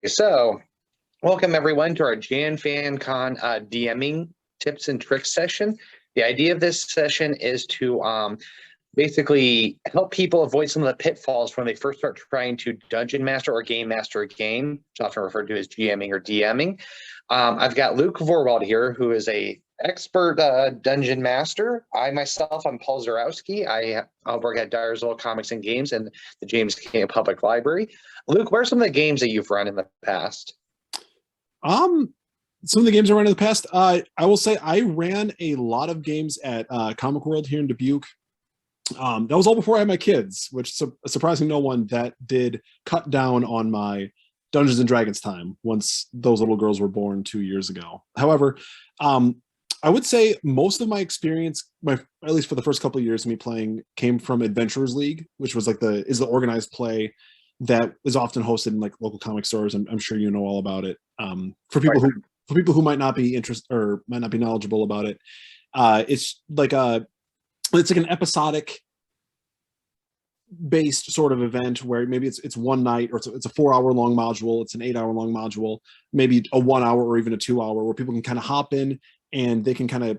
So, welcome everyone to our Jan Fan Con DMing tips and tricks session. The idea of this session is to basically help people avoid some of the pitfalls when they first start trying to dungeon master or game master a game. It's often referred to as GMing or DMing. I've got Luke Vorwald here, who is a expert dungeon master. I'm Paul Zarowski. I work at Dyer's Old Comics and Games and the James King Public Library. Luke, what are some of the games that you've run in the past? Some of the games I ran in the past, I will say I ran a lot of games at Comic World here in Dubuque. That was all before I had my kids, which surprising no one, that did cut down on my Dungeons and Dragons time once those little girls were born 2 years ago. However, I would say most of my experience, at least for the first couple of years of me playing, came from Adventurers League, which was like the organized play that is often hosted in like local comic stores. I'm sure you know all about it. For people who might not be interested or might not be knowledgeable about it, it's like an episodic based sort of event where maybe it's one night, or it's a 4 hour long module, it's an 8 hour long module, maybe a 1 hour or even a 2 hour, where people can kind of hop in and they can kind of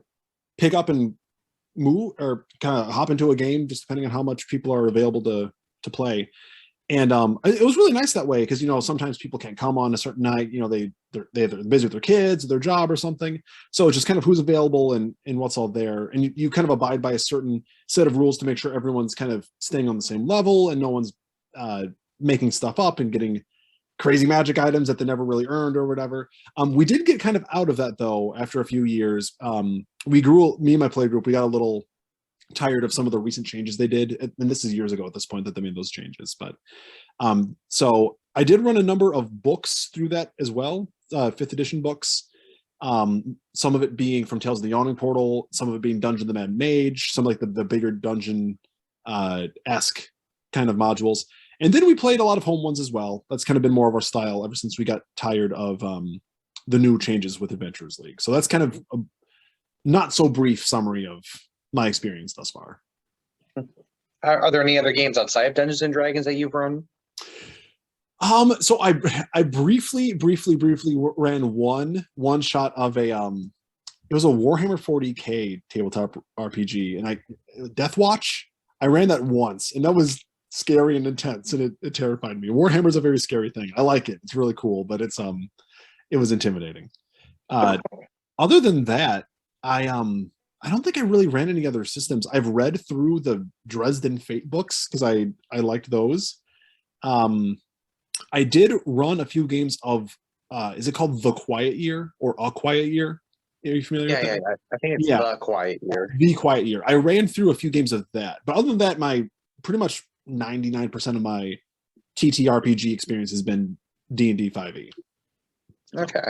pick up and move or kind of hop into a game, just depending on how much people are available to play. And it was really nice that way, because sometimes people can't come on a certain night. They're busy with their kids, their job, or something. So it's just kind of who's available and what's all there. And you kind of abide by a certain set of rules to make sure everyone's kind of staying on the same level and no one's making stuff up and getting crazy magic items that they never really earned or whatever. We did get kind of out of that though after a few years. Me and my play group, we got a little tired of some of the recent changes they did, and this is years ago at this point that they made those changes. But so I did run a number of books through that as well, 5th edition books. Some of it being from Tales of the Yawning Portal, some of it being Dungeon of the Mad Mage, some like the bigger dungeon esque kind of modules. And then we played a lot of home ones as well. That's kind of been more of our style ever since we got tired of the new changes with Adventurers League. So that's kind of a not so brief summary of my experience thus far. Are there any other games outside of Dungeons and Dragons that you've run? So I briefly ran one shot of a it was a Warhammer 40K tabletop RPG, and Death Watch. I ran that once, and that was scary and intense, and it terrified me. Warhammer is a very scary thing. I like it; it's really cool, but it was intimidating. Other than that, I don't think I really ran any other systems. I've read through the Dresden Fate books because I liked those. I did run a few games of is it called The Quiet Year or A Quiet Year? Are you familiar with that? Yeah. I think it's The Quiet Year. The Quiet Year. I ran through a few games of that. But other than that, my pretty much 99% of my TTRPG experience has been D&D 5e. Okay.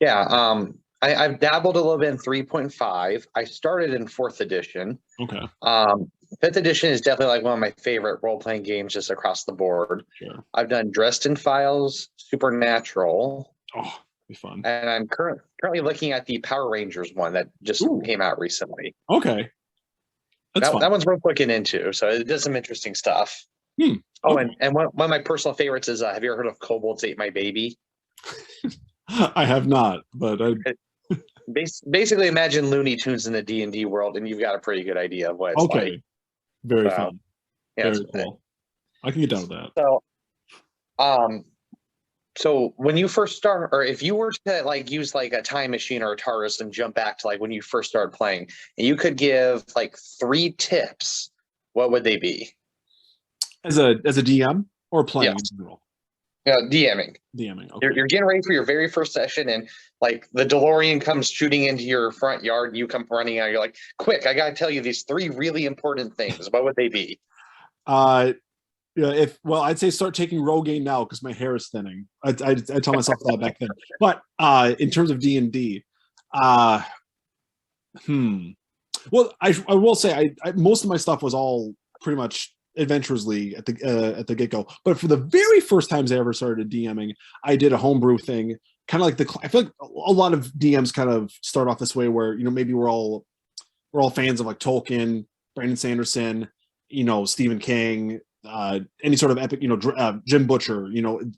Yeah. I've dabbled a little bit in 3.5. I started in 4th edition. Okay. 5th edition is definitely like one of my favorite role-playing games just across the board. Sure. I've done Dresden Files, Supernatural. Oh, be fun. And I'm currently looking at the Power Rangers one that just came out recently. Okay. That one's worth looking into. So it does some interesting stuff. Oh, and one of my personal favorites is, have you ever heard of Kobolds Ate My Baby? I have not, but basically imagine Looney Tunes in the D&D world, and you've got a pretty good idea of what it's like. Very fun. Yeah, very cool. I can get down with that. So when you first start, or if you were to like use like a time machine or a TARDIS and jump back to like when you first started playing, and you could give like 3 tips, what would they be? As a DM or playing in general? Yeah, DMing. Okay. You're getting ready for your very first session, and like the DeLorean comes shooting into your front yard, and you come running out. You're like, "Quick! I gotta tell you these 3 really important things. What would they be?" I'd say start taking Rogaine now because my hair is thinning. I tell myself that back then. But in terms of D&D, well, I will say I most of my stuff was all pretty much Adventurers League at the get-go. But for the very first times I ever started DMing, I did a homebrew thing. Kind of like I feel like a lot of DMs kind of start off this way, where maybe we're all fans of like Tolkien, Brandon Sanderson, Stephen King, any sort of epic, Jim Butcher,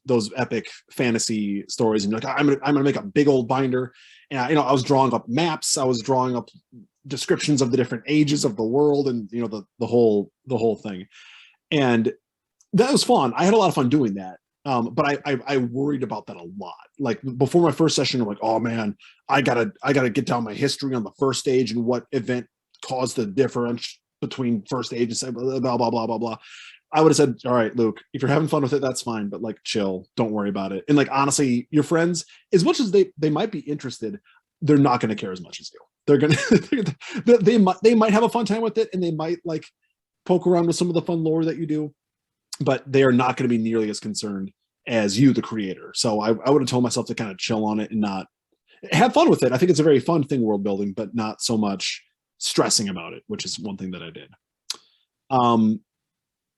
those epic fantasy stories, and like I'm gonna make a big old binder, and I was drawing up maps, I was drawing up descriptions of the different ages of the world, and the whole thing, and that was fun. I had a lot of fun doing that. But I worried about that a lot. Like before my first session, I'm like, oh man, I gotta get down my history on the first stage and what event caused the difference between first stage and second, blah blah blah blah blah. I would have said, all right, Luke, if you're having fun with it, that's fine, but like chill, don't worry about it. And like honestly, your friends, as much as they might be interested, they're not going to care as much as you. They're gonna they might have a fun time with it, and they might like poke around with some of the fun lore that you do, but they are not going to be nearly as concerned as you, the creator. So I would have told myself to kind of chill on it and not have fun with it. I think it's a very fun thing, world building, but not so much stressing about it, which is one thing that I did.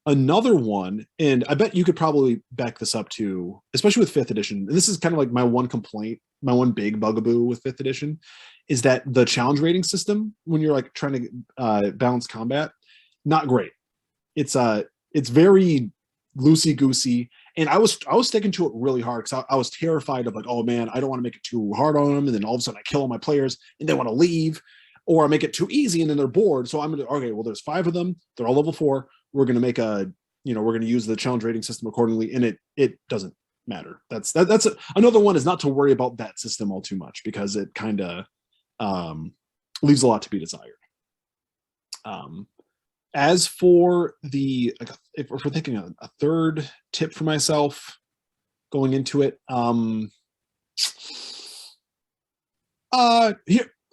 Another one, and I bet you could probably back this up too, especially with 5th edition. And this is kind of like my one complaint, my one big bugaboo with 5th edition, is that the challenge rating system, when you're like trying to balance combat, not great. It's very loosey goosey, and I was sticking to it really hard because I was terrified of like, oh man, I don't want to make it too hard on them, and then all of a sudden I kill all my players and they want to leave, or I make it too easy and then they're bored. So I'm gonna, okay, well there's 5 of them, they're all level 4. We're gonna make we're gonna use the challenge rating system accordingly, and it doesn't matter. That's another one, is not to worry about that system all too much, because it kind of leaves a lot to be desired. As for if we're thinking a third tip for myself going into it,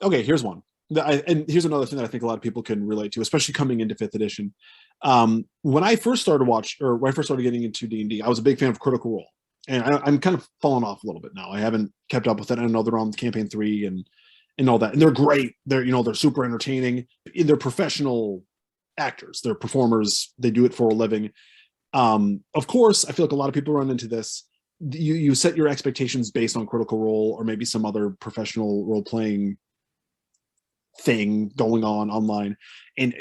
here's one. And here's another thing that I think a lot of people can relate to, especially coming into 5th edition. When I first started when I first started getting into D&D, I was a big fan of Critical Role, and I'm kind of falling off a little bit now. I haven't kept up with it. I know they're on campaign 3 and all that, and they're great. They're super entertaining. They're professional actors, they're performers, they do it for a living. Of course, I feel like a lot of people run into this. You set your expectations based on Critical Role or maybe some other professional role-playing thing going on online, and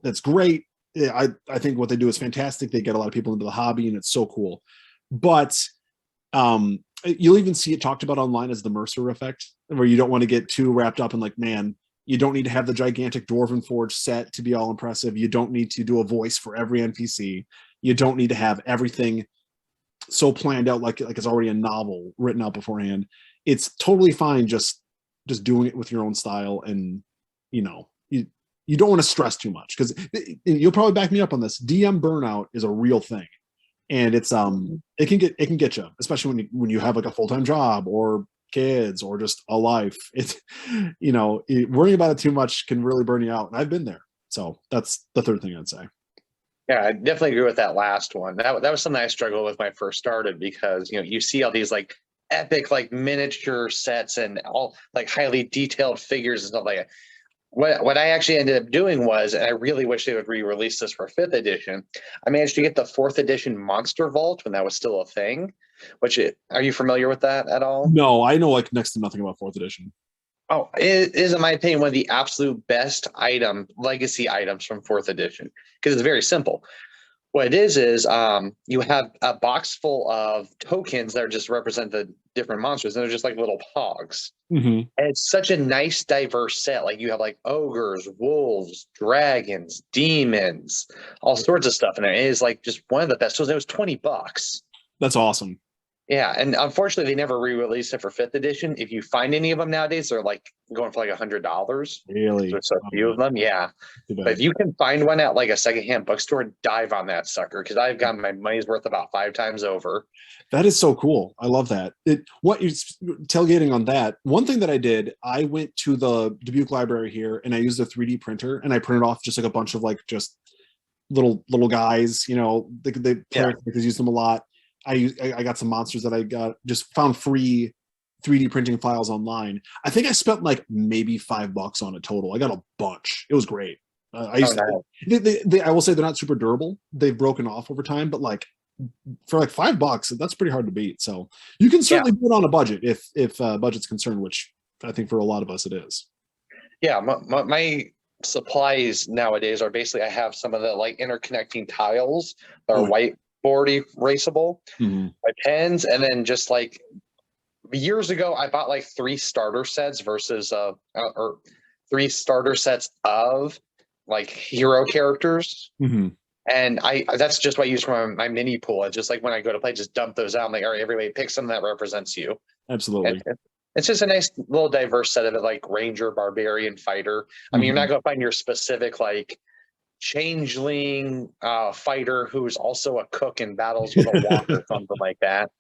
that's great. I think what they do is fantastic. They get a lot of people into the hobby, and it's so cool. But you'll even see it talked about online as the Mercer effect, where you don't want to get too wrapped up in like, man, you don't need to have the gigantic Dwarven Forge set to be all impressive. You don't need to do a voice for every NPC. You don't need to have everything so planned out like it's already a novel written out beforehand. It's totally fine just doing it with your own style, and you don't want to stress too much, because you'll probably back me up on this. DM burnout is a real thing, and it's it can get you, especially when you have like a full-time job or kids or just a life. It's worrying about it too much can really burn you out, and I've been there. So that's the third thing I'd say. Yeah, I definitely agree with that last one. That was something I struggled with when I first started, because you see all these like epic like miniature sets and all like highly detailed figures and stuff like that. What I actually ended up doing was, and I really wish they would re-release this for 5th edition, I managed to get the 4th edition Monster Vault when that was still a thing. Are you familiar with that at all? No, I know like next to nothing about 4th edition. Oh, it is, in my opinion, one of the absolute best legacy items from 4th edition, because it's very simple. What it is you have a box full of tokens that just represent the different monsters, and they're just like little pogs. Mm-hmm. And it's such a nice, diverse set. Like you have like ogres, wolves, dragons, demons, all sorts of stuff in there. It is like just one of the best. So it was $20. That's awesome. Yeah, and unfortunately, they never re-released it for 5th edition. If you find any of them nowadays, they're like going for like $100. Really? There's a few of them, yeah. But if you can find one at like a secondhand bookstore, dive on that sucker, because I've gotten my money's worth about 5 times over. That is so cool. I love that. What you're tailgating on that. One thing that I did, I went to the Dubuque Library here, and I used a 3D printer, and I printed off just like a bunch of like just little guys. The characters use them a lot. I got some monsters that I just found free 3D printing files online. I think I spent like maybe $5 on it total. I got a bunch. It was great. I will say they're not super durable. They've broken off over time, but like for like $5, that's pretty hard to beat. So you can certainly do it on a budget if budget's concerned, which I think for a lot of us it is. Yeah, my supplies nowadays are basically I have some of the like interconnecting tiles that are Oh, whiteboard erasable, mhm. my pens, and then just like years ago I bought like three starter sets versus or three starter sets of like hero characters. Mhm. And I that's just what I use for my mini pool. It's just like when I go to play, just dump those out. I'm like, all right, everybody pick something that represents you. And Absolutely. it's just a nice little diverse set of it, like ranger, barbarian, fighter. I mean, you're not Mhm. going to find your specific like changeling fighter who's also a cook and battles with a wand or something like that.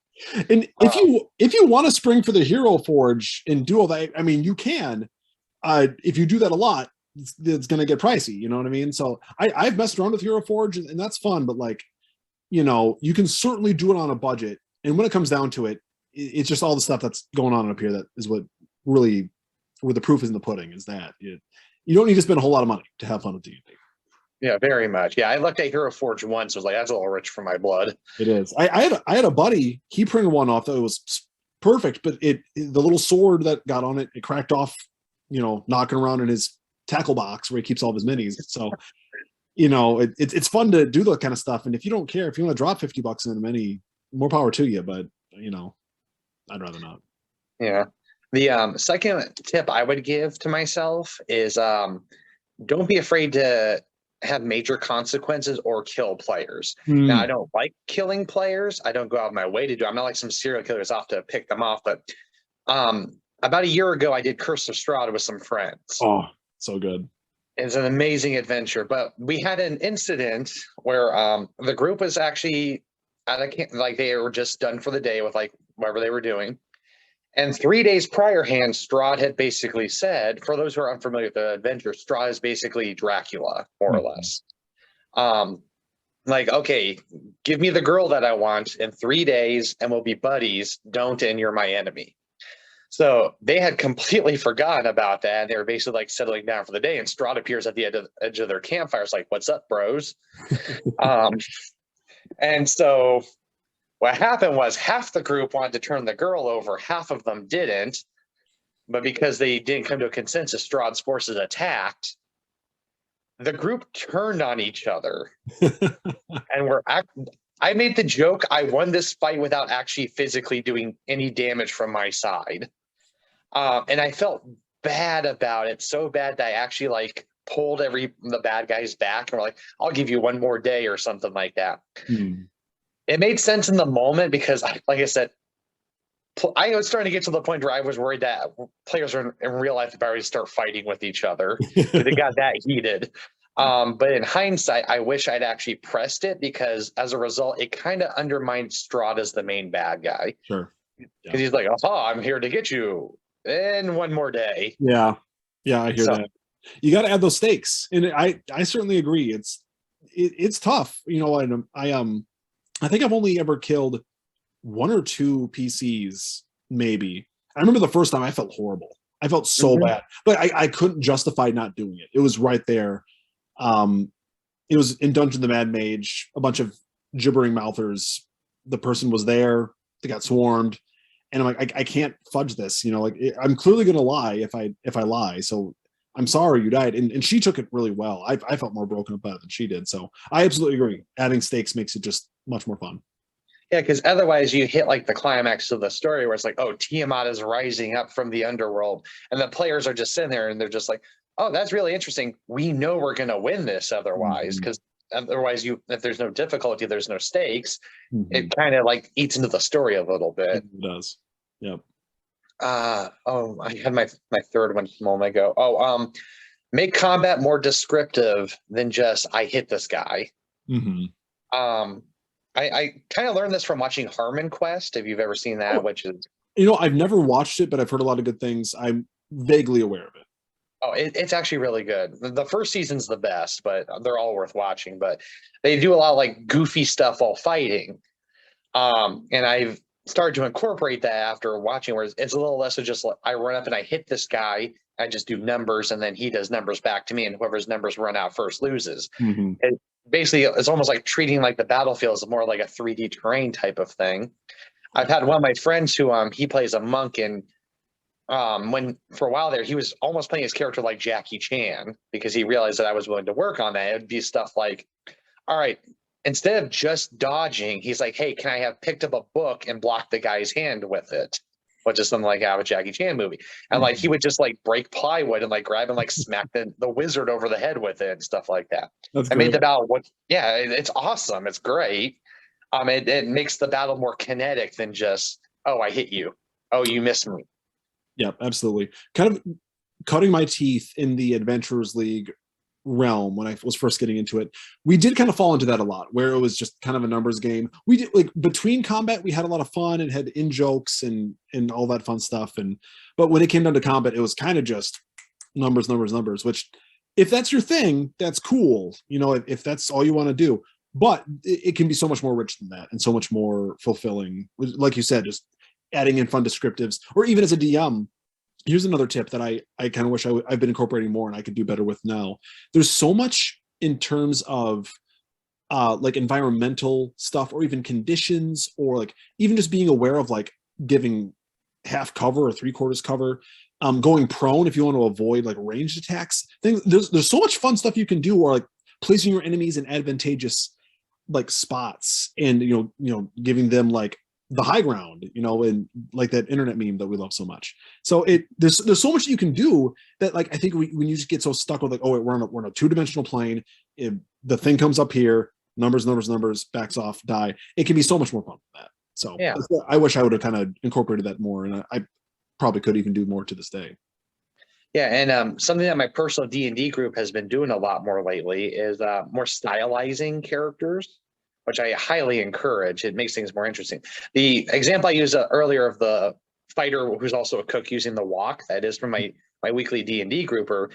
And if Um, you want to spring for the hero forge and do all that, I mean, you can. If you do that a lot, it's going to get pricey. You know what I mean? So I've messed around with hero forge, and that's fun. But like, you can certainly do it on a budget. And when it comes down to it, it's just all the stuff that's going on up here that is what really where the proof is in the pudding. Is that you don't need to spend a whole lot of money to have fun with D&D. yeah, very much. Yeah, I looked at Hero Forge once. Was like, that's a little rich for my blood. It is. I had a buddy. He printed one off that was perfect, but the little sword that got on it, it cracked off. Knocking around in his tackle box where he keeps all of his minis. So it's fun to do that kind of stuff. And if you don't care, if you want to drop $50 in a mini, more power to you. But I'd rather not. Yeah. The second tip I would give to myself is don't be afraid to have major consequences or kill players. Now, I don't like killing players. I don't go out of my way to do. I'm not like some serial killers off to pick them off. But about a year ago, I did Curse of Strahd with some friends. Oh, so good. It's an amazing adventure. But we had an incident where the group was actually like they were just done for the day with like whatever they were doing. And 3 days prior, Strahd had basically said, for those who are unfamiliar with the adventure, Strahd is basically Dracula, more or less. Like, okay, give me the girl that I want in 3 days and we'll be buddies. Don't, and you're my enemy. So they had completely forgotten about that. They were basically like settling down for the day. And Strahd appears at the edge of their campfires, like, what's up, bros? And so what happened was half the group wanted to turn the girl over, half of them didn't. But because they didn't come to a consensus, Strahd's forces attacked. The group turned on each other. And I made the joke, I won this fight without actually physically doing any damage from my side. And I felt bad about it, so bad that I actually like pulled the bad guys back and were like, I'll give you one more day or something like that. It made sense in the moment because, like I said, I was starting to get to the point where I was worried that players in real life about to start fighting with each other. It got that heated. But in hindsight, I wish I'd actually pressed it because as a result, it kind of undermined Strahd as the main bad guy. Sure. Because he's like, oh, I'm here to get you in one more day. Yeah. I hear that. You got to add those stakes. And I certainly agree. It's tough. I think I've only ever killed one or two PCs, maybe. I remember the first time I felt horrible. I felt so bad, but I couldn't justify not doing it. It was right there. It was in Dungeon the Mad Mage, a bunch of gibbering mouthers. The person was there. They got swarmed. And I'm like, I can't fudge this. I'm clearly going to lie if I lie. So I'm sorry you died. And she took it really well. I felt more broken about it than she did. So I absolutely agree. Adding stakes makes it just much more fun. Yeah, because otherwise you hit like the climax of the story where it's like, oh, Tiamat is rising up from the underworld. And the players are just sitting there and they're just like, oh, that's really interesting. We know we're going to win this otherwise. Because otherwise, if there's no difficulty, there's no stakes. It kind of like eats into the story a little bit. It does. Yep. I had my third one a moment ago. Make combat more descriptive than just I hit this guy. I kind of learned this from watching Harmon Quest, if you've ever seen that, which is I've never watched it, but I've heard a lot of good things. I'm vaguely aware of it. Oh, it's actually really good. The first season's the best, but they're all worth watching. But they do a lot of like goofy stuff while fighting. And I've started to incorporate that after watching, where it's a little less of just like I run up and I hit this guy, I just do numbers, and then he does numbers back to me, and whoever's numbers run out first loses. Basically, it's almost like treating like the battlefield is more like a 3D terrain type of thing. I've had one of my friends who he plays a monk, and when for a while there, he was almost playing his character like Jackie Chan because he realized that I was willing to work on that. It'd be stuff like, all right, instead of just dodging, he's like, hey, can I have picked up a book and blocked the guy's hand with it? Which is something like out of a Jackie Chan movie. And like he would just like break plywood and like grab and like smack the wizard over the head with it and stuff like that. That's I made great. the battle it's awesome. It's great. It makes the battle more kinetic than just, oh, I hit you. Oh, you missed me. Yeah, absolutely. Kind of cutting my teeth in the Adventurers League realm when I was first getting into it. We did kind of fall into that a lot, where it was just kind of a numbers game. We did like between combat, we had a lot of fun and had in jokes and all that fun stuff. But when it came down to combat, it was kind of just numbers, numbers, numbers. Which, if that's your thing, that's cool. You know, if that's all you want to do. But it can be so much more rich than that and so much more fulfilling. Like you said, just adding in fun descriptives, or even as a DM. Here's another tip that I kind of wish I've been incorporating more and I could do better with now. There's so much in terms of like environmental stuff, or even conditions, or like even just being aware of like giving half cover or 3/4 cover, going prone if you want to avoid like ranged attacks. Things there's so much fun stuff you can do, or like placing your enemies in advantageous like spots, and giving them like the high ground, and like that internet meme that we love so much. So there's so much you can do that, like, I think when you just get so stuck with like, oh, we're on a 2-dimensional plane, the thing comes up here, numbers, backs off, die. It can be so much more fun than that. So Yeah. I wish I would have kind of incorporated that more, and I probably could even do more to this day. Yeah, and something that my personal D&D group has been doing a lot more lately is more stylizing characters, which I highly encourage. It makes things more interesting. The example I used earlier of the fighter who's also a cook using the wok, that is from my weekly D&D group, or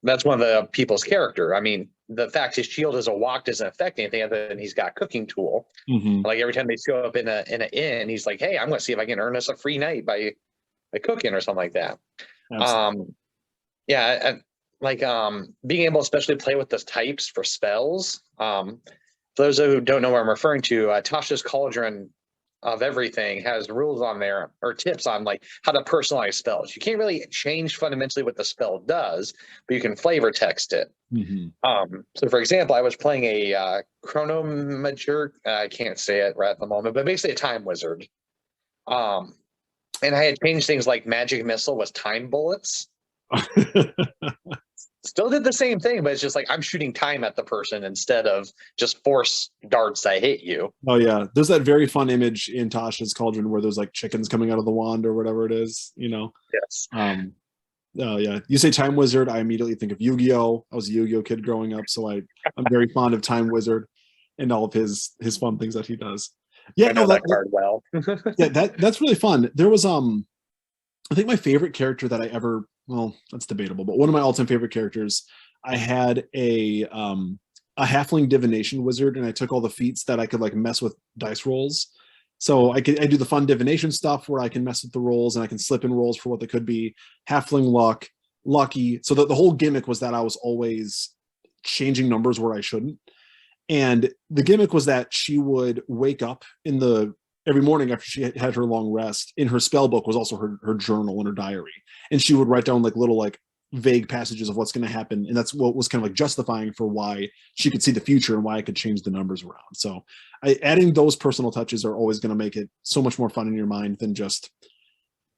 that's one of the people's character. I mean, the fact his shield is a wok doesn't affect anything other than he's got a cooking tool. Mm-hmm. Like every time they show up in an inn, he's like, hey, I'm going to see if I can earn us a free night by cooking or something like that. Absolutely. Yeah, being able to especially play with the types for spells. For those who don't know what I'm referring to, Tasha's Cauldron of Everything has rules on there, or tips on like how to personalize spells. You can't really change fundamentally what the spell does, but you can flavor text it. Mm-hmm. So for example, I was playing a chronomager, I can't say it right at the moment, but basically a time wizard. And I had changed things like magic missile was time bullets. Still did the same thing, but it's just like I'm shooting time at the person instead of just force darts that hit you. Oh yeah, there's that very fun image in Tasha's Cauldron where there's like chickens coming out of the wand or whatever it is, Yes. Oh yeah, you say Time Wizard, I immediately think of Yu-Gi-Oh. I was a Yu-Gi-Oh kid growing up, so I'm very fond of Time Wizard and all of his fun things that he does. Yeah, I know that card well. Yeah, that's really fun. There was I think my favorite character that I ever, well, that's debatable, but one of my all-time favorite characters, I had a halfling divination wizard, and I took all the feats that I could like mess with dice rolls. So I do the fun divination stuff where I can mess with the rolls and I can slip in rolls for what they could be. Halfling luck, lucky. So the whole gimmick was that I was always changing numbers where I shouldn't. And the gimmick was that she would wake up every morning after she had her long rest. In her spell book was also her journal and her diary. And she would write down like little like vague passages of what's going to happen. And that's what was kind of like justifying for why she could see the future and why I could change the numbers around. So adding those personal touches are always going to make it so much more fun in your mind than just,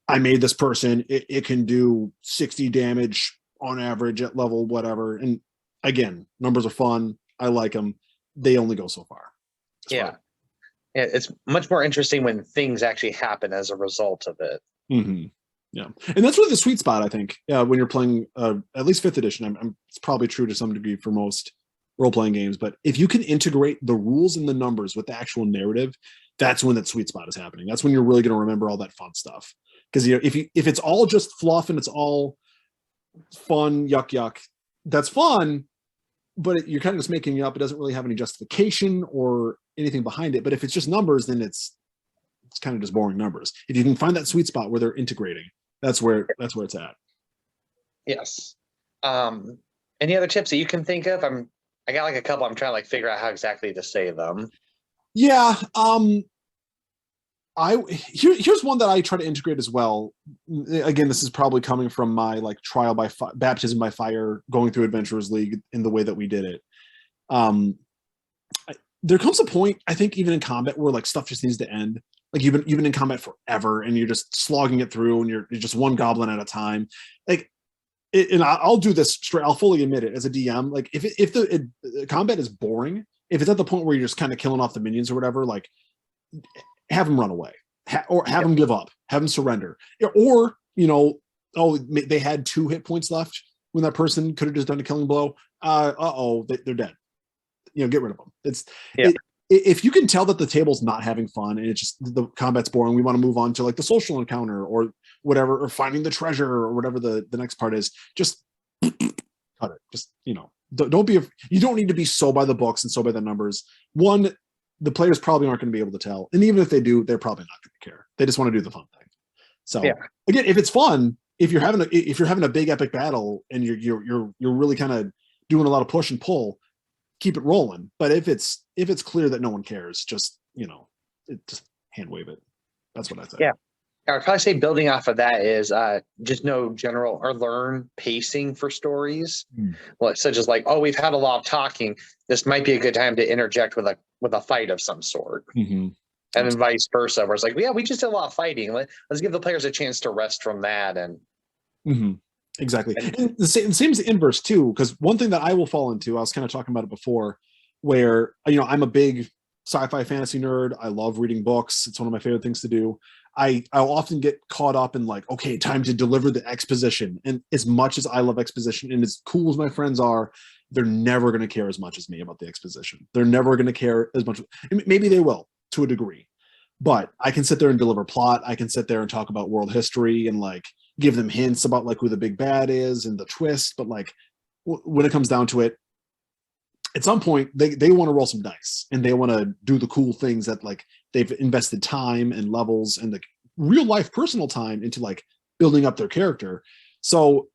I made this person, it can do 60 damage on average at level whatever. And again, numbers are fun. I like them. They only go so far. Yeah. It's much more interesting when things actually happen as a result of it. Mm-hmm. Yeah, and that's really the sweet spot, I think. When you're playing at least 5th edition, it's probably true to some degree for most role-playing games. But if you can integrate the rules and the numbers with the actual narrative, that's when that sweet spot is happening. That's when you're really going to remember all that fun stuff. Because if it's all just fluff and it's all fun, yuck, that's fun. But you're kind of just making it up. It doesn't really have any justification or anything behind it. But if it's just numbers, then it's kind of just boring numbers. If you can find that sweet spot where they're integrating, that's where it's at. Yes. Any other tips that you can think of? I got like a couple. I'm trying to like figure out how exactly to say them. Yeah. Here's one that I try to integrate as well. Again, this is probably coming from my like trial by baptism by fire, going through Adventurers League in the way that we did it. There comes a point, I think, even in combat where like stuff just needs to end. Like you've been in combat forever, and you're just slogging it through, and you're just one goblin at a time. Like, and I'll do this straight. I'll fully admit it as a DM. Like if the combat is boring, if it's at the point where you're just kind of killing off the minions or whatever, like have them run away, or have them give up, have them surrender, or they had 2 hit points left when that person could have just done a killing blow. They're dead. Get rid of them. If you can tell that the table's not having fun and it's just the combat's boring, we want to move on to like the social encounter or whatever, or finding the treasure or whatever the next part is. Just cut it. Just don't be. You don't need to be so by the books and so by the numbers. One, the players probably aren't going to be able to tell, and even if they do, they're probably not going to care. They just want to do the fun thing. So again, if it's fun, if you're having a big epic battle and you're really kind of doing a lot of push and pull, keep it rolling. But if it's clear that no one cares, just just hand wave it. That's what I say. Yeah, I would probably say building off of that is just know general or learn pacing for stories. Well, such as like, we've had a lot of talking. This might be a good time to interject with a fight of some sort, and then vice versa. Where it's like, we just did a lot of fighting. Let's give the players a chance to rest from that. And exactly. And the same is the inverse too, because one thing that I will fall into, I was kind of talking about it before, where I'm a big sci-fi fantasy nerd. I love reading books. It's one of my favorite things to do. I'll often get caught up in like, okay, time to deliver the exposition. And as much as I love exposition and as cool as my friends are, they're never going to care as much as me about the exposition. They're never going to care as much. Maybe they will to a degree, but I can sit there and deliver plot. I can sit there and talk about world history and like give them hints about like who the big bad is and the twist. But like when it comes down to it, at some point they want to roll some dice and they want to do the cool things that like they've invested time and levels and like real life personal time into like building up their character. So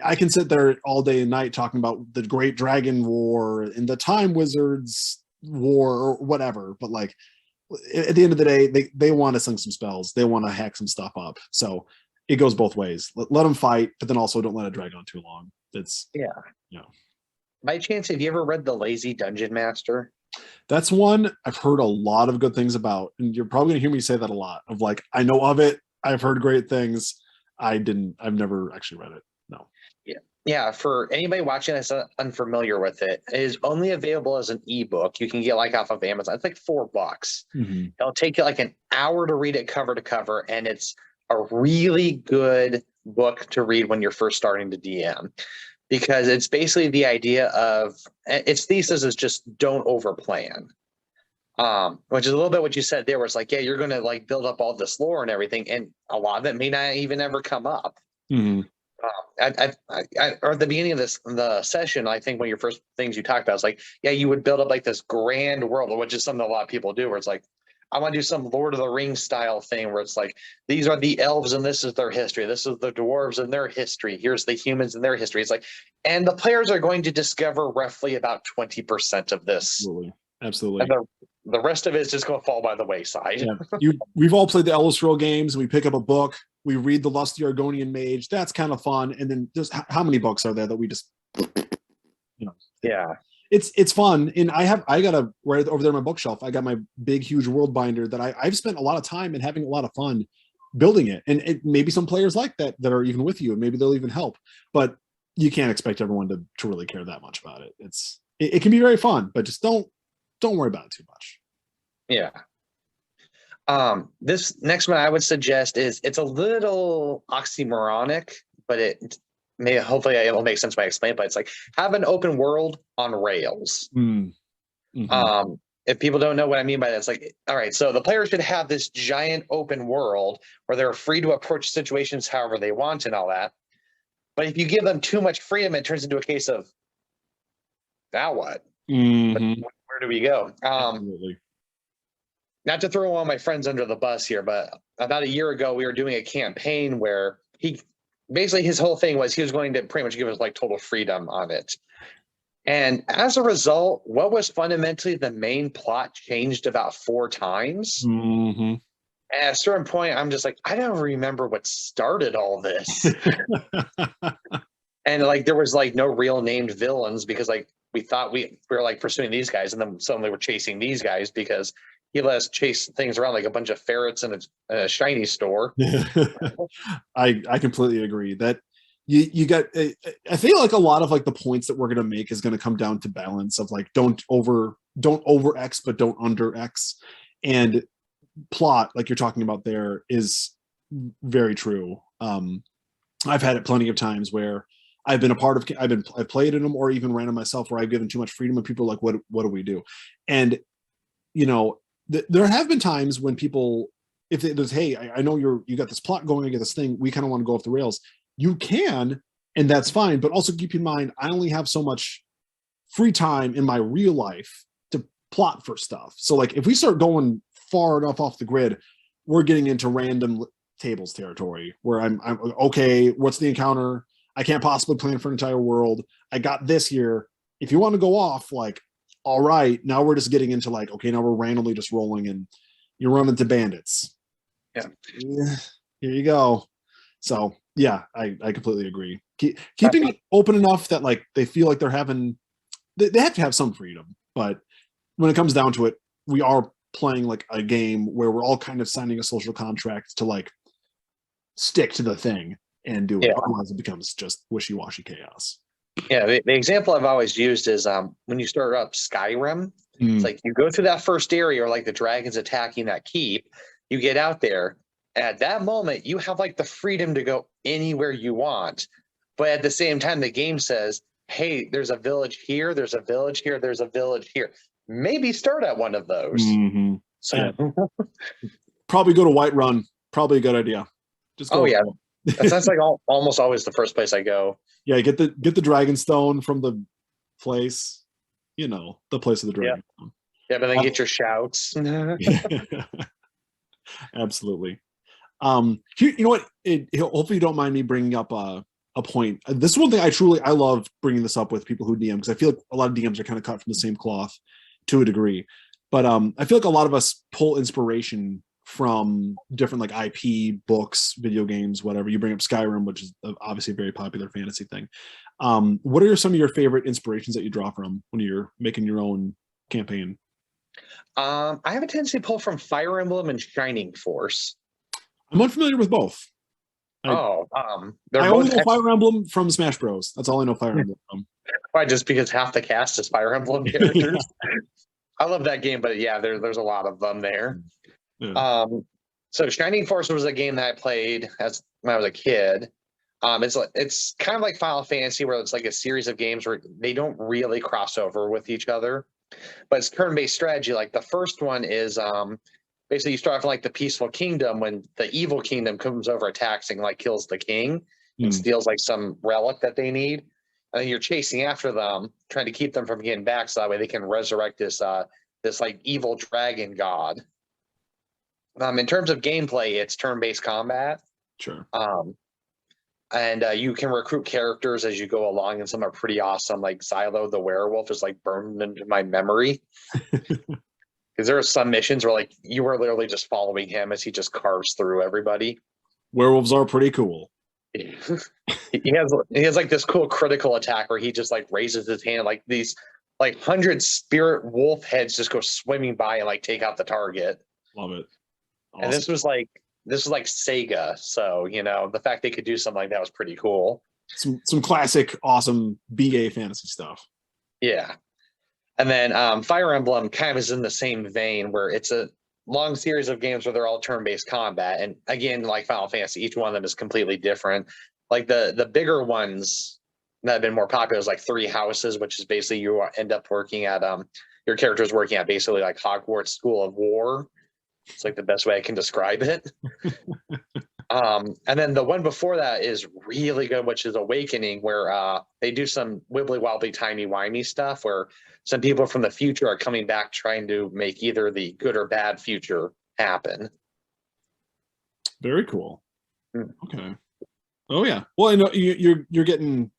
I can sit there all day and night talking about the Great Dragon War and the Time Wizards War or whatever. But like at the end of the day, they want to sing some spells. They want to hack some stuff up. So it goes both ways. Let them fight, but then also don't let it drag on too long. It's By chance, have you ever read The Lazy Dungeon Master? That's one I've heard a lot of good things about, and you're probably gonna hear me say that a lot. Of like, I know of it. I've heard great things. I've never actually read it. No. Yeah. For anybody watching that's unfamiliar with it, it is only available as an ebook. You can get like off of Amazon. It's like $4. It'll take you like an hour to read it cover to cover, and it's a really good book to read when you're first starting to DM. Because it's basically the idea of its thesis is just don't overplan, which is a little bit what you said there, where it's like, you're going to like build up all this lore and everything, and a lot of it may not even ever come up. At the beginning of the session, I think one of your first things you talked about is like, you would build up like this grand world, which is something a lot of people do, where it's like, I want to do some Lord of the Rings style thing where it's like, these are the elves and this is their history. This is the dwarves and their history. Here's the humans and their history. It's like, and the players are going to discover roughly about 20% of this. Absolutely. And the rest of it is just going to fall by the wayside. We've all played the Elder Scroll games. We pick up a book. We read the Lusty Argonian Mage. That's kind of fun. And then just how many books are there that we just, It's fun, and I got a right over there on my bookshelf. I got my big, huge world binder that I've spent a lot of time and having a lot of fun building it. And maybe some players like that are even with you, and maybe they'll even help. But you can't expect everyone to really care that much about it. It can be very fun, but just don't worry about it too much. Yeah. This next one I would suggest it's a little oxymoronic, but hopefully it will make sense when I explain it, but it's like have an open world on rails. If people don't know what I mean by that, it's like, all right, so the player should have this giant open world where they're free to approach situations however they want and all that. But if you give them too much freedom, it turns into a case of, now what? Where do we go? Not to throw one of my friends under the bus here, but about a year ago, we were doing a campaign where basically his whole thing was he was going to pretty much give us like total freedom on it. And as a result, what was fundamentally the main plot changed about 4 times. Mm-hmm. At a certain point, I'm just like, I don't remember what started all this. And like, there was like no real named villains because like we thought we were like pursuing these guys, and then suddenly we're chasing these guys because he let us chase things around like a bunch of ferrets in a shiny store. I completely agree that you got. I feel like a lot of like the points that we're gonna make is gonna come down to balance of like don't over X but don't under X, and plot like you're talking about there is very true. I've had it plenty of times where I've been a part of I've played in them or even ran them myself where I've given too much freedom and people are like what do we do? And you know there have been times when people if there's hey I know you got this plot going, you get this thing, we kind of want to go off the rails, you can, and that's fine, but also keep in mind I only have so much free time in my real life to plot for stuff. So like if we start going far enough off the grid, we're getting into random tables territory where I'm okay, what's the encounter? I can't possibly plan for an entire world. I got this here. If you want to go off, like, all right, now we're just getting into like, okay, now we're randomly just rolling and you run into bandits. Yeah. Here you go. So yeah, I completely agree. Keeping it open enough that like they feel like they have to have some freedom, but when it comes down to it, we are playing like a game where we're all kind of signing a social contract to like stick to the thing and do it. Yeah. Otherwise it becomes just wishy-washy chaos. Yeah, the example I've always used is when you start up Skyrim, it's like you go through that first area or like the dragons attacking that keep, you get out there. At that moment, you have like the freedom to go anywhere you want. But at the same time, the game says, hey, there's a village here, there's a village here, there's a village here. Maybe start at one of those. Mm-hmm. So Yeah. Probably go to Whiterun. Probably a good idea. Just go. Oh yeah. That's like almost always the first place I go. Yeah, get the Dragonstone from the place, the place of the Dragonstone. Yeah, but then get your shouts. Absolutely. You know what? Hopefully you don't mind me bringing up a point. This is one thing I love bringing this up with people who DM because I feel like a lot of DMs are kind of cut from the same cloth to a degree. But I feel like a lot of us pull inspiration from different like IP, books, video games, whatever. You bring up Skyrim, which is obviously a very popular fantasy thing. What are some of your favorite inspirations that you draw from when you're making your own campaign? I have a tendency to pull from Fire Emblem and Shining Force. I'm unfamiliar with both. I only know Fire Emblem from Smash Bros. That's all I know Fire Emblem from. Why, just because half the cast is Fire Emblem characters? I love that game, but yeah, there's a lot of them there. Yeah. So Shining Force was a game that I played when I was a kid. It's kind of like Final Fantasy, where it's like a series of games where they don't really cross over with each other, but it's turn-based strategy. Like the first one is basically you start off in like the peaceful kingdom when the evil kingdom comes over, attacks and like kills the king and steals like some relic that they need, and then you're chasing after them, trying to keep them from getting back, so that way they can resurrect this like evil dragon god. In terms of gameplay, it's turn-based combat. Sure. And you can recruit characters as you go along, and some are pretty awesome. Like Xylo the werewolf is like burned into my memory. Because there are some missions where like you were literally just following him as he just carves through everybody. Werewolves are pretty cool. he has like this cool critical attack where he just like raises his hand, like these like 100 spirit wolf heads just go swimming by and like take out the target. Love it. Awesome. And this was like Sega, so the fact they could do something like that was pretty cool. Some classic awesome BA fantasy stuff. Yeah. And then Fire Emblem kind of is in the same vein, where it's a long series of games where they're all turn-based combat, and again, like Final Fantasy, each one of them is completely different. Like the bigger ones that have been more popular is like Three Houses, which is basically you end up working at your character's working at basically like Hogwarts School of War. It's like the best way I can describe it. And then the one before that is really good, which is Awakening, where they do some wibbly wobbly timey wimey stuff where some people from the future are coming back trying to make either the good or bad future happen. Very cool. Okay. Oh yeah. Well, I know you're getting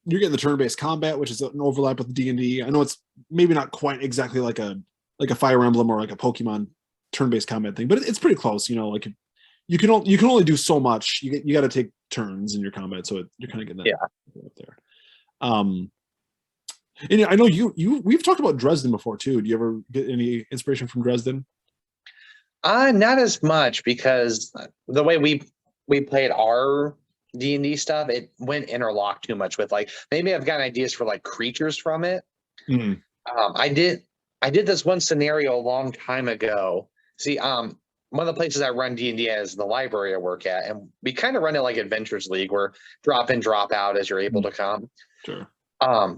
you're getting the turn-based combat, which is an overlap with D&D. I know it's maybe not quite exactly like a Fire Emblem or like a Pokemon turn-based combat thing, but it's pretty close. Like you can only do so much. You got to take turns in your combat, so you're kind of getting that up there. And I know we've talked about Dresden before too. Do you ever get any inspiration from Dresden? Not as much, because the way we played our D&D stuff, it went interlocked too much with, like, maybe I've got ideas for like creatures from it. Mm. I did this one scenario a long time ago. See, one of the places I run D&D is the library I work at, and we kind of run it like Adventures League, where drop in, drop out as you're able to come. Sure.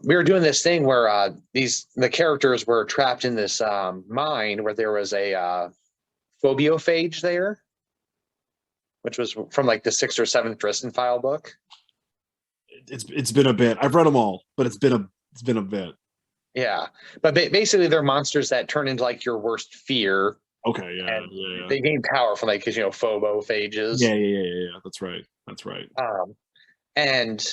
We were doing this thing where the characters were trapped in this mine where there was a phobiophage there, which was from like the 6th or 7th Dresden File book. It's been a bit. I've read them all, but it's been a bit. Yeah, but basically they're monsters that turn into like your worst fear. Okay, yeah. They gain power from, like, because phobophages. Yeah. That's right. And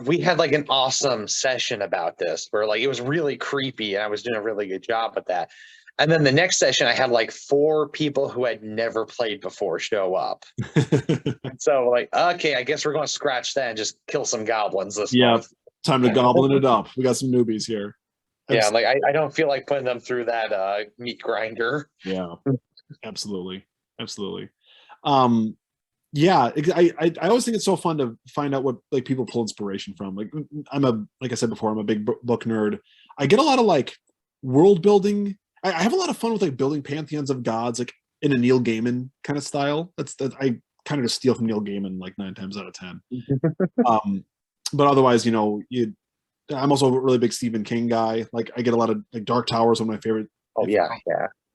we had like an awesome session about this where, like, it was really creepy, and I was doing a really good job at that. And then the next session, I had like 4 people who had never played before show up. So, like, okay, I guess we're going to scratch that and just kill some goblins this month. Time to goblin it up. We got some newbies here. Yeah, like I don't feel like putting them through that meat grinder. Yeah, absolutely. Yeah, I always think it's so fun to find out what, like, people pull inspiration from. Like, like I said before, I'm a big book nerd. I get a lot of like world building. I have a lot of fun with like building pantheons of gods, like in a Neil Gaiman kind of style. That I kind of just steal from Neil Gaiman like 9 times out of 10. But otherwise, I'm also a really big Stephen King guy. Like, I get a lot of like Dark Tower is one of my favorite. Oh yeah.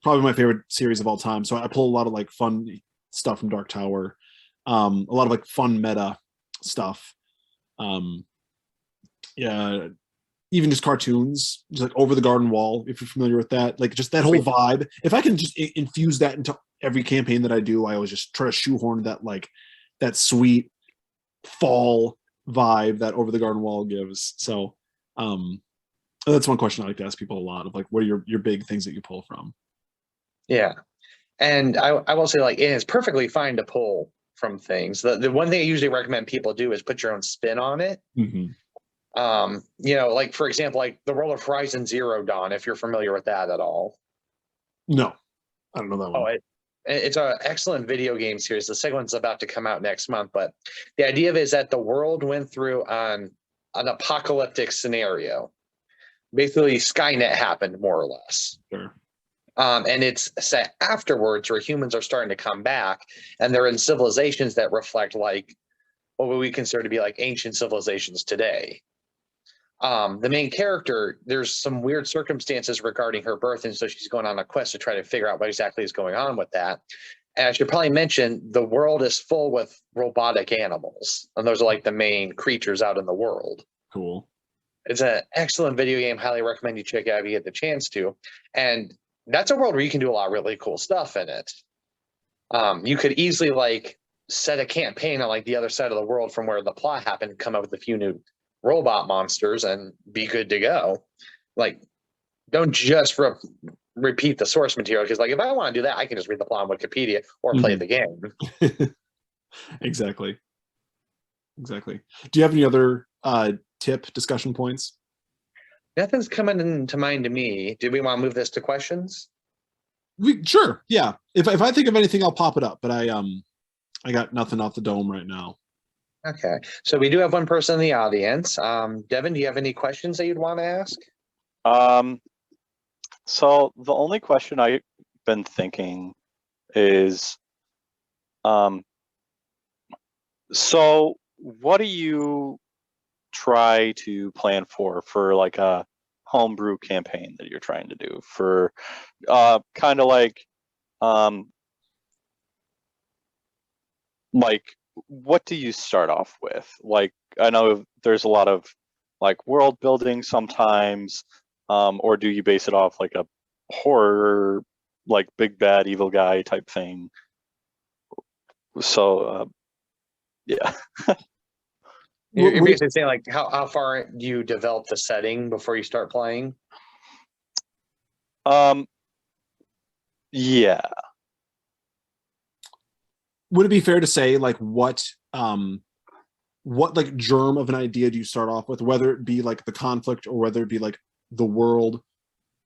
Probably my favorite series of all time. So I pull a lot of like fun stuff from Dark Tower. A lot of like fun meta stuff. Yeah, even just cartoons, just like Over the Garden Wall, if you're familiar with that, like just that whole vibe. If I can just infuse that into every campaign that I do, I always just try to shoehorn that, like, that sweet fall vibe that Over the Garden Wall gives. So that's one question I like to ask people a lot, of like, what are your big things that you pull from? Yeah. And I will say, like, it's perfectly fine to pull from things. The one thing I usually recommend people do is put your own spin on it. Mm-hmm. Like, for example, like the world of Horizon Zero Dawn, if you're familiar with that at all. No, I don't know that one. It's an excellent video game series. The second one's about to come out next month, but the idea of it is that the world went through an apocalyptic scenario. Basically, Skynet happened, more or less. Sure. And it's set afterwards where humans are starting to come back, and they're in civilizations that reflect like what we consider to be like ancient civilizations today. The main character, there's some weird circumstances regarding her birth, and so she's going on a quest to try to figure out what exactly is going on with that. And I should probably mention, the world is full with robotic animals, and those are like the main creatures out in the world. Cool. It's an excellent video game. Highly recommend you check it out if you get the chance to. And that's a world where you can do a lot of really cool stuff in it. You could easily like set a campaign on like the other side of the world from where the plot happened, come up with a few new robot monsters, and be good to go. Like, don't just repeat the source material, because like if I want to do that, I can just read the plot on Wikipedia or play the game. Exactly. Do you have any other tip discussion points? Nothing's coming into mind to me. Do we want to move this to questions? Sure. Yeah. If I think of anything, I'll pop it up. But I got nothing off the dome right now. Okay. So we do have one person in the audience. Devin, do you have any questions that you'd want to ask? So the only question I've been thinking is, so what do you try to plan for like a homebrew campaign that you're trying to do for kind of like what do you start off with? Like, I know there's a lot of like world building sometimes, or do you base it off like a horror, like big bad evil guy type thing? So yeah. You're basically saying like how far do you develop the setting before you start playing? Yeah. Would it be fair to say like what like germ of an idea do you start off with, whether it be like the conflict or whether it be like the world?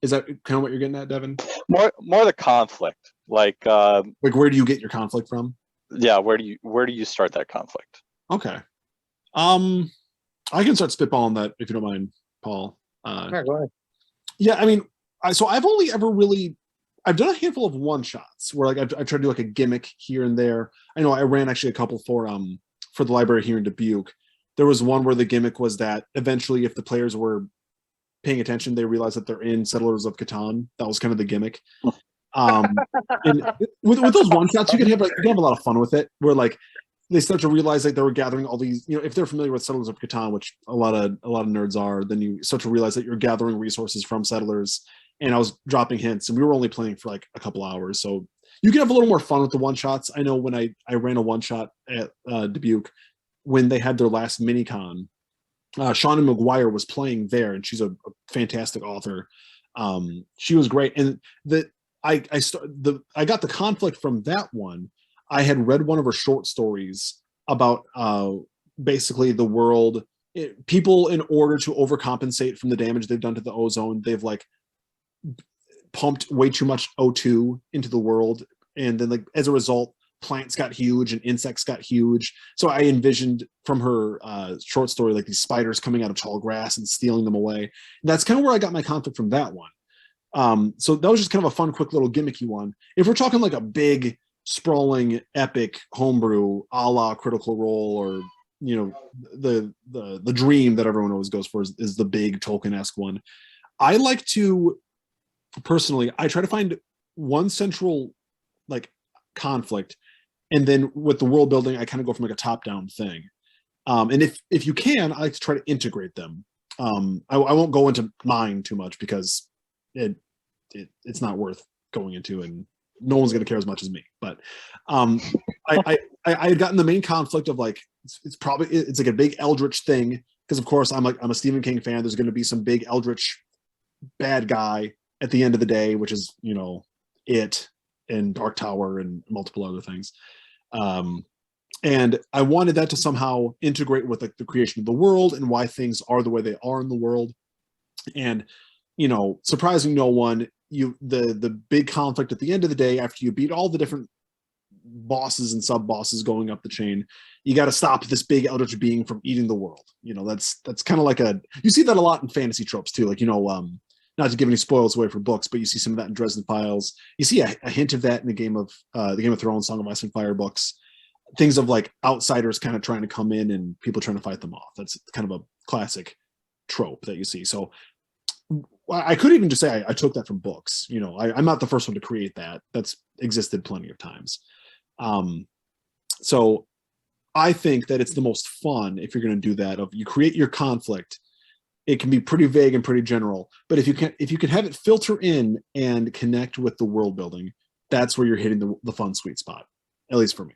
Is that kind of what you're getting at, Devin? More the conflict. Like where do you get your conflict from? Yeah, where do you start that conflict? Okay. I can start spitballing that if you don't mind, Paul. Yeah, go ahead. Yeah, I mean, I've only ever really I've done a handful of one shots where like I've tried to do like a gimmick here and there. I know I ran actually a couple for the library here in Dubuque. There was one where the gimmick was that eventually, if the players were paying attention, they realized that they're in Settlers of Catan. That was kind of the gimmick. And with those one shots, you can have a lot of fun with it. Where like they start to realize that they were gathering all these, if they're familiar with Settlers of Catan, which a lot of nerds are, then you start to realize that you're gathering resources from settlers. And I was dropping hints, and we were only playing for like a couple hours, so you can have a little more fun with the one shots. I know when I ran a one shot at Dubuque when they had their last mini con, Shauna McGuire was playing there, and she's a fantastic author. She was great, and I got the conflict from that one. I had read one of her short stories about basically the world. People, in order to overcompensate from the damage they've done to the ozone, they've like pumped way too much O2 into the world, and then like as a result, plants got huge and insects got huge. So I envisioned from her short story like these spiders coming out of tall grass and stealing them away. And that's kind of where I got my conflict from that one. So that was just kind of a fun, quick little gimmicky one. If we're talking like a big, sprawling, epic homebrew, a la Critical Role, or the dream that everyone always goes for is the big Tolkien-esque one. I like to personally, I try to find one central like conflict, and then with the world building, I kind of go from like a top-down thing. And if you can, I like to try to integrate them. I won't go into mine too much because it's not worth going into, and no one's going to care as much as me. But I had gotten the main conflict of like it's like a big eldritch thing, because of course I'm a Stephen King fan. There's going to be some big eldritch bad guy at the end of the day, which is it and Dark Tower and multiple other things. And I wanted that to somehow integrate with like the creation of the world and why things are the way they are in the world. And surprising no one, the big conflict at the end of the day, after you beat all the different bosses and sub bosses going up the chain, you got to stop this big eldritch being from eating the world. That's kind of like you see that a lot in fantasy tropes too, like not to give any spoils away for books, but you see some of that in Dresden Files. You see a hint of that in the Game of Thrones, Song of Ice and Fire books. Things of like outsiders kind of trying to come in and people trying to fight them off. That's kind of a classic trope that you see. So I could even just say I took that from books. I'm not the first one to create that. That's existed plenty of times. So I think that it's the most fun if you're going to do that. Of you create your conflict. It can be pretty vague and pretty general, but if you can have it filter in and connect with the world building, that's where you're hitting the fun sweet spot, at least for me.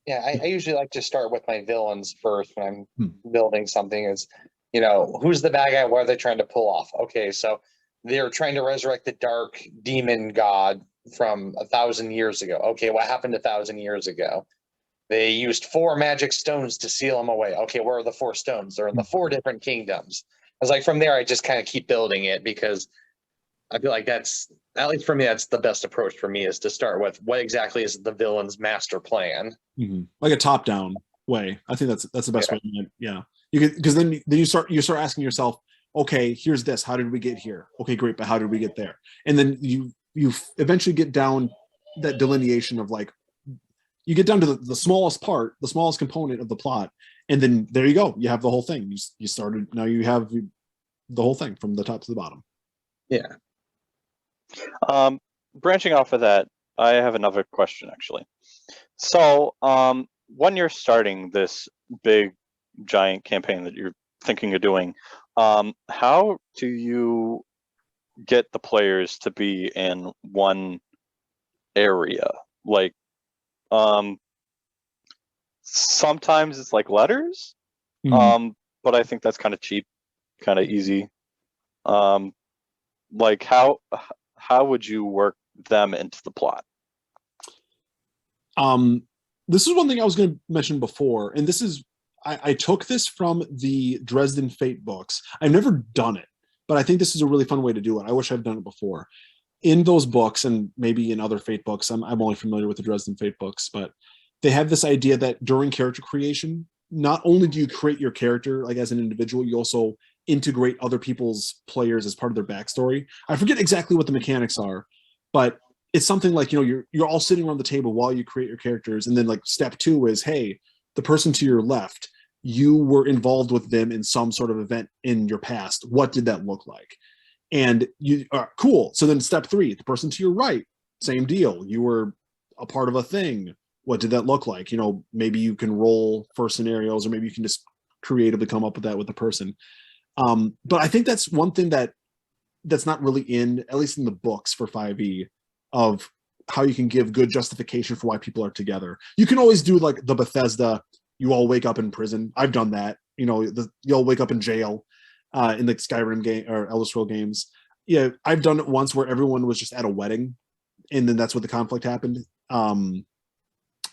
Yeah, I usually like to start with my villains first when I'm building something. Is who's the bad guy? What are they trying to pull off? Okay, so they're trying to resurrect the dark demon god from 1,000 years ago. Okay, what happened 1,000 years ago? They used 4 magic stones to seal them away. Okay, where are the 4 stones? They're in the 4 different kingdoms. I was like, from there, I just kind of keep building it, because I feel like that's, at least for me, that's the best approach for me, is to start with what exactly is the villain's master plan. Mm-hmm. Like a top-down way. I think that's the best way. Yeah, you can, because then you start asking yourself, okay, here's this. How did we get here? Okay, great, but how did we get there? And then you eventually get down that delineation of like, you get down to the smallest part, the smallest component of the plot, and then there you go. You have the whole thing. You started, now you have the whole thing from the top to the bottom. Yeah. Branching off of that, I have another question actually. So when you're starting this big giant campaign that you're thinking of doing, how do you get the players to be in one area? Like, sometimes it's like letters, but I think that's kind of cheap, kind of easy. Like how would you work them into the plot? This is one thing I was going to mention before, and this is I took this from the Dresden Fate books. I've never done it, but I think this is a really fun way to do it. I wish I've done it before. In those books, and maybe in other Fate books, I'm only familiar with the Dresden Fate books, but they have this idea that during character creation, not only do you create your character like as an individual, you also integrate other people's players as part of their backstory. I forget exactly what the mechanics are, but it's something like, you know, you're all sitting around the table while you create your characters, and then like step 2 is, hey, the person to your left, you were involved with them in some sort of event in your past. What did that look like? And you are cool. So then step 3, the person to your right, same deal. You were a part of a thing. What did that look like? You know, maybe you can roll for scenarios, or maybe you can just creatively come up with that with the person. But I think that's one thing that's not really in, at least in the books for 5e, of how you can give good justification for why people are together. You can always do like the Bethesda, you all wake up in prison. I've done that. You know, you all wake up in jail in the Skyrim game or Elder Scrolls games. Yeah, I've done it once where everyone was just at a wedding, and then that's what the conflict happened.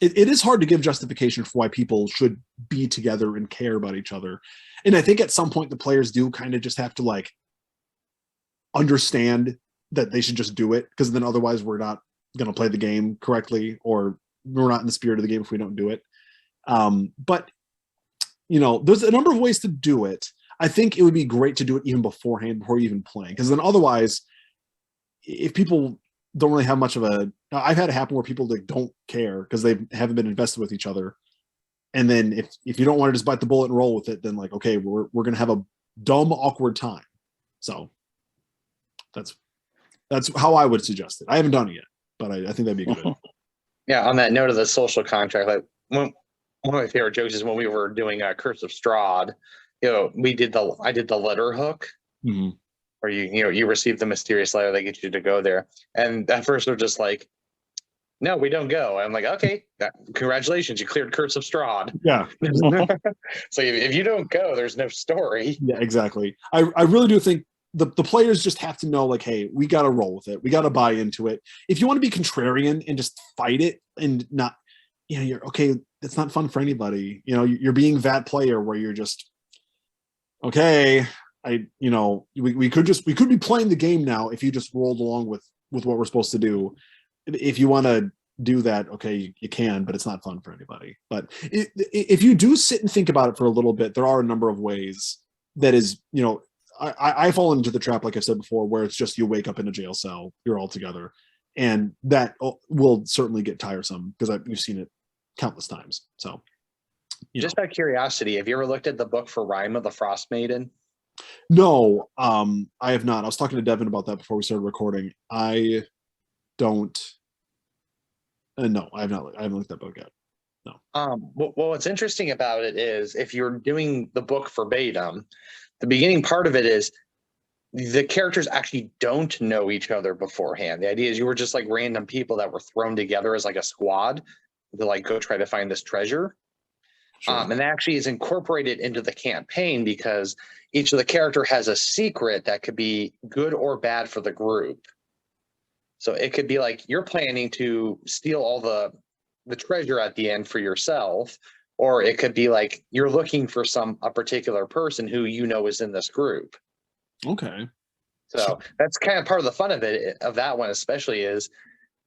It is hard to give justification for why people should be together and care about each other. And I think at some point the players do kind of just have to like understand that they should just do it, because then otherwise we're not going to play the game correctly, or we're not in the spirit of the game if we don't do it. But you know, there's a number of ways to do it. I think it would be great to do it even beforehand, before you even playing, because then otherwise, if people don't really have much of a, I've had it happen where people like don't care because they haven't been invested with each other, and then if you don't want to just bite the bullet and roll with it, then like, okay, we're gonna have a dumb, awkward time. So that's how I would suggest it. I haven't done it yet, but I think that'd be good. Yeah, on that note of the social contract, like one of my favorite jokes is when we were doing Curse of Strahd, you know, I did the letter hook, where you receive the mysterious letter that gets you to go there. And at first they're just like, no, we don't go. I'm like, okay, congratulations, you cleared Curse of Strahd. Yeah. So if you don't go, there's no story. Yeah, exactly. I really do think the players just have to know, like, hey, we got to roll with it. We got to buy into it. If you want to be contrarian and just fight it and not, you know, you're okay, it's not fun for anybody. You know, you're being that player where you're just, okay, we could be playing the game now if you just rolled along with what we're supposed to do. If you want to do that, okay, you can, but it's not fun for anybody. But if you do sit and think about it for a little bit, there are a number of ways that is, you know, I fall into the trap, like I said before, where it's just you wake up in a jail cell, you're all together, and that will certainly get tiresome because we've seen it countless times. So, just out of curiosity, have you ever looked at the book for Rime of the Frost Maiden? No, I have not. I was talking to Devin about that before we started recording. I don't. No, I have not. I haven't looked at that book yet. No. Well, what's interesting about it is if you're doing the book verbatim, the beginning part of it is the characters actually don't know each other beforehand. The idea is you were just like random people that were thrown together as like a squad to like go try to find this treasure. Sure. And that actually is incorporated into the campaign because each of the character has a secret that could be good or bad for the group. So it could be like you're planning to steal all the treasure at the end for yourself, or it could be like you're looking for a particular person who you know is in this group. Okay. So that's kind of part of the fun of it, of that one especially, is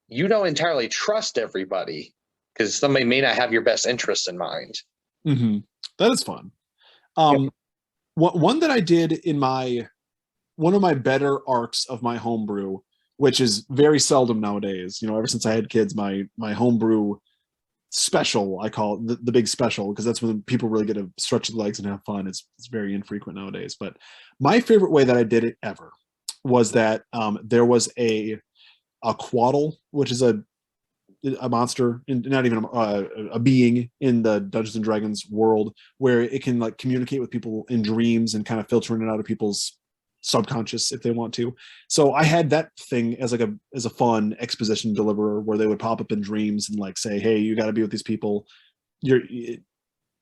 you don't entirely trust everybody because somebody may not have your best interests in mind. Mm-hmm. That is fun. One that I did in one of my better arcs of my homebrew, which is very seldom nowadays. You know, ever since I had kids, my homebrew special, I call it the big special, because that's when people really get to stretch the legs and have fun. It's very infrequent nowadays. But my favorite way that I did it ever was that there was a quaddle, which is a monster, not even a being in the Dungeons and Dragons world, where it can like communicate with people in dreams and kind of filter in and out of people's subconscious if they want to. So I had that thing as a fun exposition deliverer where they would pop up in dreams and like say, hey, you got to be with these people,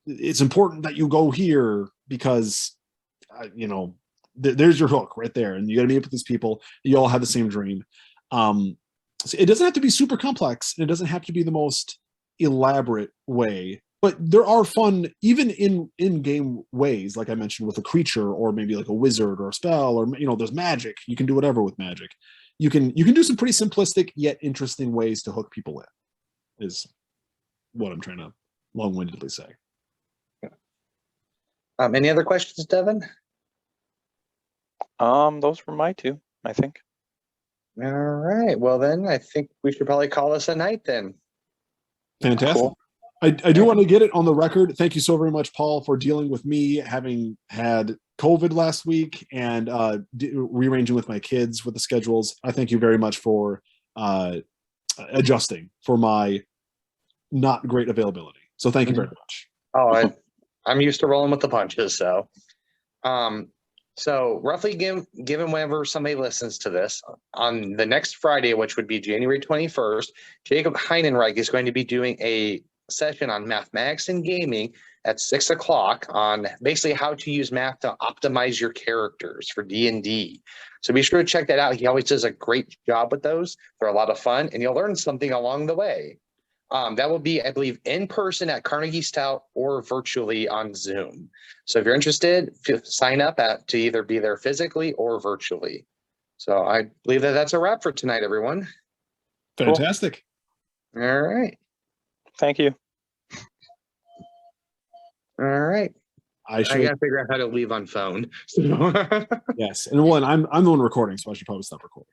it's important that you go here because there's your hook right there, and you got to meet up with these people. You all have the same dream. So it doesn't have to be super complex, and it doesn't have to be the most elaborate way, but there are fun even in game ways, like I mentioned, with a creature or maybe like a wizard or a spell, or there's magic. You can do whatever with magic. You can do some pretty simplistic yet interesting ways to hook people in, is what I'm trying to long-windedly say. Any other questions, Devin? Those were my two, I think. All right. Well, then I think we should probably call this a night then. Fantastic. Cool. I do want to get it on the record. Thank you so very much, Paul, for dealing with me having had COVID last week and rearranging with my kids with the schedules. I thank you very much for adjusting for my not great availability. So thank you very much. Oh, I'm used to rolling with the punches. So, so roughly given whenever somebody listens to this, on the next Friday, which would be January 21st, Jacob Heinenreich is going to be doing a session on mathematics and gaming at 6 o'clock on basically how to use math to optimize your characters for D&D. So be sure to check that out. He always does a great job with those. They're a lot of fun, and you'll learn something along the way. That will be, I believe, in person at Carnegie Stout or virtually on Zoom. So if you're interested, sign up to either be there physically or virtually. So I believe that's a wrap for tonight, everyone. Fantastic. Cool. All right. Thank you. All right. I gotta figure out how to leave on phone. So. Yes, and I'm the one recording, so I should probably stop recording.